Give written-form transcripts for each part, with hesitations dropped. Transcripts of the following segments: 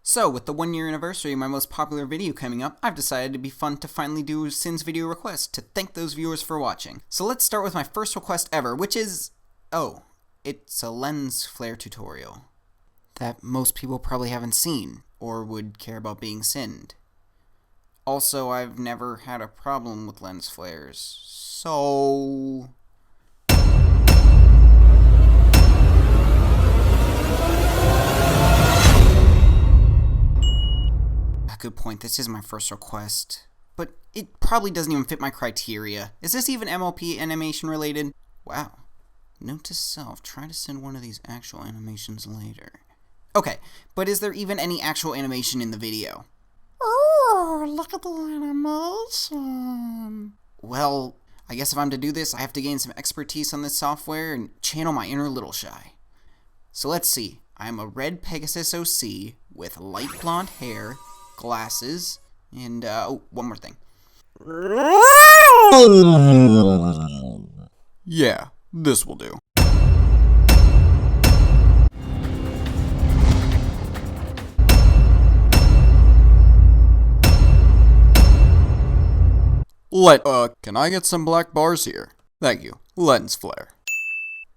So, with the 1 year anniversary of my most popular video coming up, I've decided it'd be fun to finally do Sins video request to thank those viewers for watching. So let's start with my first request ever, which is... oh, it's a lens flare tutorial that most people probably haven't seen, or would care about being sinned. Also, I've never had a problem with lens flares, so... Good point, this is my first request, but it probably doesn't even fit my criteria. Is this even MLP animation related? Wow. Note to self, try to send one of these actual animations later. Okay, but is there even any actual animation in the video? Oh, look at the animation. Well, I guess if I'm to do this, I have to gain some expertise on this software and channel my inner Littleshy. So let's see. I'm a red Pegasus OC with light blonde hair, glasses, and, oh, one more thing. Yeah, this will do. Can I get some black bars here? Thank you. Lens flare.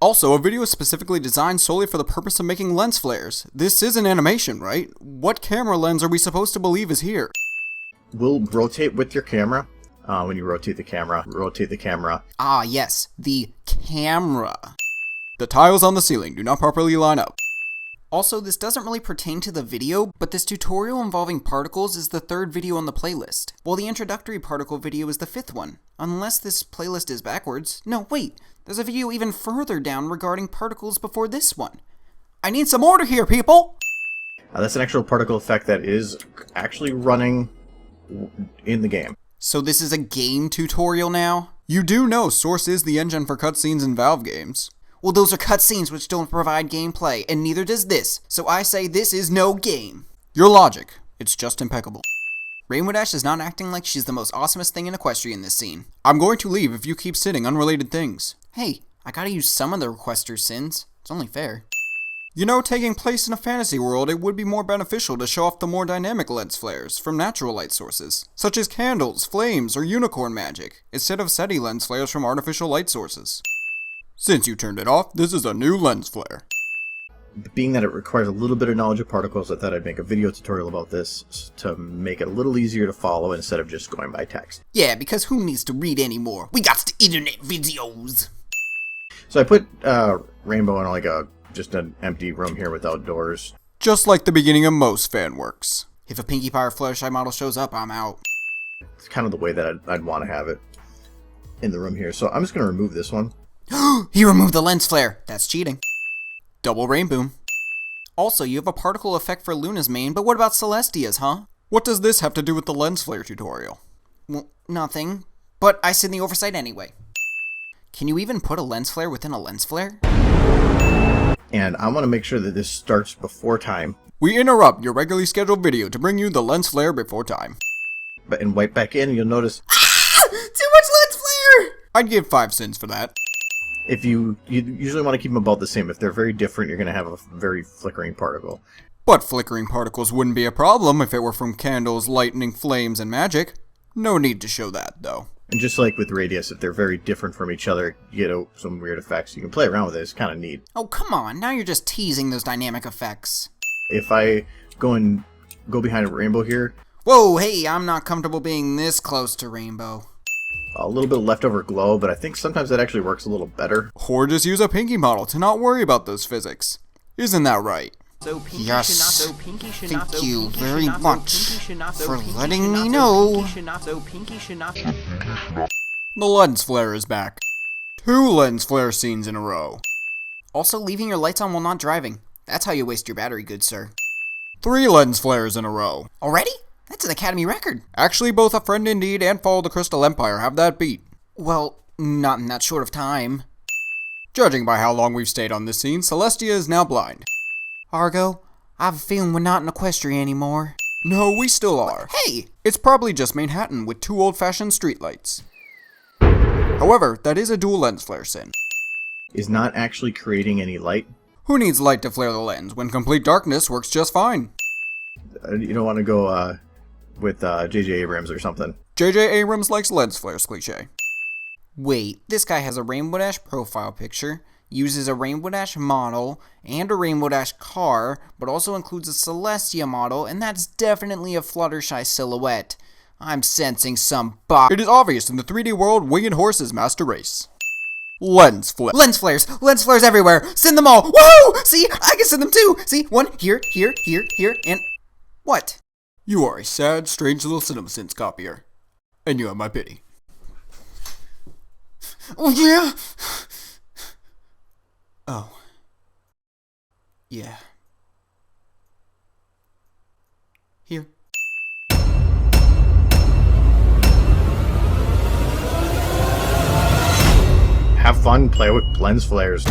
Also, a video is specifically designed solely for the purpose of making lens flares. This is an animation, right? What camera lens are we supposed to believe is here? We'll rotate with your camera. When you rotate the camera. Ah, yes, the camera. The tiles on the ceiling do not properly line up. Also, this doesn't really pertain to the video, but this tutorial involving particles is the 3rd video on the playlist, while the introductory particle video is the 5th one. Unless this playlist is backwards. No, wait, there's a video even further down regarding particles before this one. I need some order here, people! That's an actual particle effect that is actually running in the game. So this is a game tutorial now? You do know Source is the engine for cutscenes in Valve games. Well, those are cutscenes which don't provide gameplay, and neither does this, so I say this is no game. Your logic. It's just impeccable. Rainbow Dash is not acting like she's the most awesomest thing in Equestria in this scene. I'm going to leave if you keep sitting unrelated things. Hey, I gotta use some of the requester's sins. It's only fair. You know, taking place in a fantasy world, it would be more beneficial to show off the more dynamic lens flares from natural light sources, such as candles, flames, or unicorn magic, instead of SETI lens flares from artificial light sources. Since you turned it off, this is a new lens flare. Being that it requires a little bit of knowledge of particles, I thought I'd make a video tutorial about this to make it a little easier to follow instead of just going by text. Yeah, because who needs to read anymore? We got the internet videos! So I put Rainbow in like just an empty room here without doors. Just like the beginning of most fan works. If a Pinkie Pie or Fluttershy model shows up, I'm out. It's kind of the way that I'd want to have it in the room here. So I'm just going to remove this one. He removed the lens flare. That's cheating. Double rainbow. Also, you have a particle effect for Luna's main, but what about Celestia's, huh? What does this have to do with the lens flare tutorial? Well, nothing. But I send the oversight anyway. Can you even put a lens flare within a lens flare? And I want to make sure that this starts before time. We interrupt your regularly scheduled video to bring you the lens flare before time. But and wipe back in, you'll notice... Too much lens flare! I'd give 5 cents for that. If you usually want to keep them about the same. If they're very different, you're going to have a very flickering particle. But flickering particles wouldn't be a problem if it were from candles, lightning, flames, and magic. No need to show that, though. And just like with radius, if they're very different from each other, you get some weird effects. You can play around with it. It's kind of neat. Oh, come on. Now you're just teasing those dynamic effects. If I go behind a rainbow here... Whoa, hey, I'm not comfortable being this close to rainbow. A little bit of leftover glow, but I think sometimes that actually works a little better. Or just use a Pinkie model to not worry about those physics. Isn't that right? Yes, thank you very much for letting me know. The lens flare is back. 2 lens flare scenes in a row. Also, leaving your lights on while not driving. That's how you waste your battery, good sir. 3 lens flares in a row. Already? That's an Academy record. Actually, both A Friend Indeed and Fall of the Crystal Empire have that beat. Well, not in that short of time. Judging by how long we've stayed on this scene, Celestia is now blind. Argo, I have a feeling we're not in Equestria anymore. No, we still are. Hey! It's probably just Manhattan with 2 old-fashioned streetlights. However, that is a dual lens flare sin. Is not actually creating any light. Who needs light to flare the lens when complete darkness works just fine? You don't want to go with J.J. Abrams or something. J.J. Abrams likes lens flares cliche. Wait, this guy has a Rainbow Dash profile picture, uses a Rainbow Dash model, and a Rainbow Dash car, but also includes a Celestia model, and that's definitely a Fluttershy silhouette. I'm sensing some It is obvious in the 3D world, winged horses master race. Lens flare. Lens flares everywhere. Send them all. Woo! See, I can send them too. See, one here, and what? You are a sad, strange little CinemaSins copier. And you have my pity. Oh, yeah? Oh. Yeah. Here. Have fun, play with lens flares.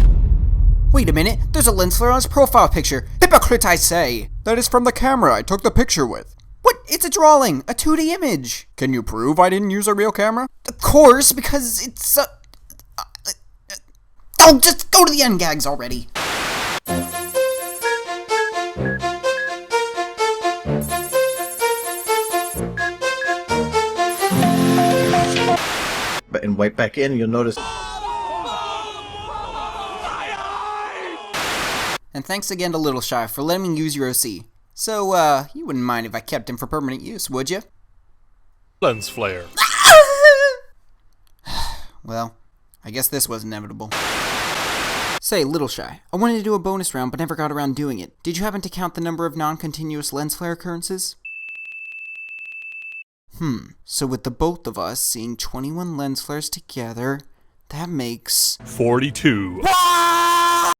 Wait a minute, there's a lens flare on his profile picture. Hypocrite, I say. That is from the camera I took the picture with. What? It's a drawing, a 2D image. Can you prove I didn't use a real camera? Of course, because it's oh, just go to the end gags already. And wipe back in, you'll notice. And thanks again to LittleshyFiM for letting me use your OC. So, you wouldn't mind if I kept him for permanent use, would you? Lens flare. Well, I guess this was inevitable. Say, LittleshyFiM, I wanted to do a bonus round but never got around doing it. Did you happen to count the number of non-continuous lens flare occurrences? So with the both of us seeing 21 lens flares together, that makes 42.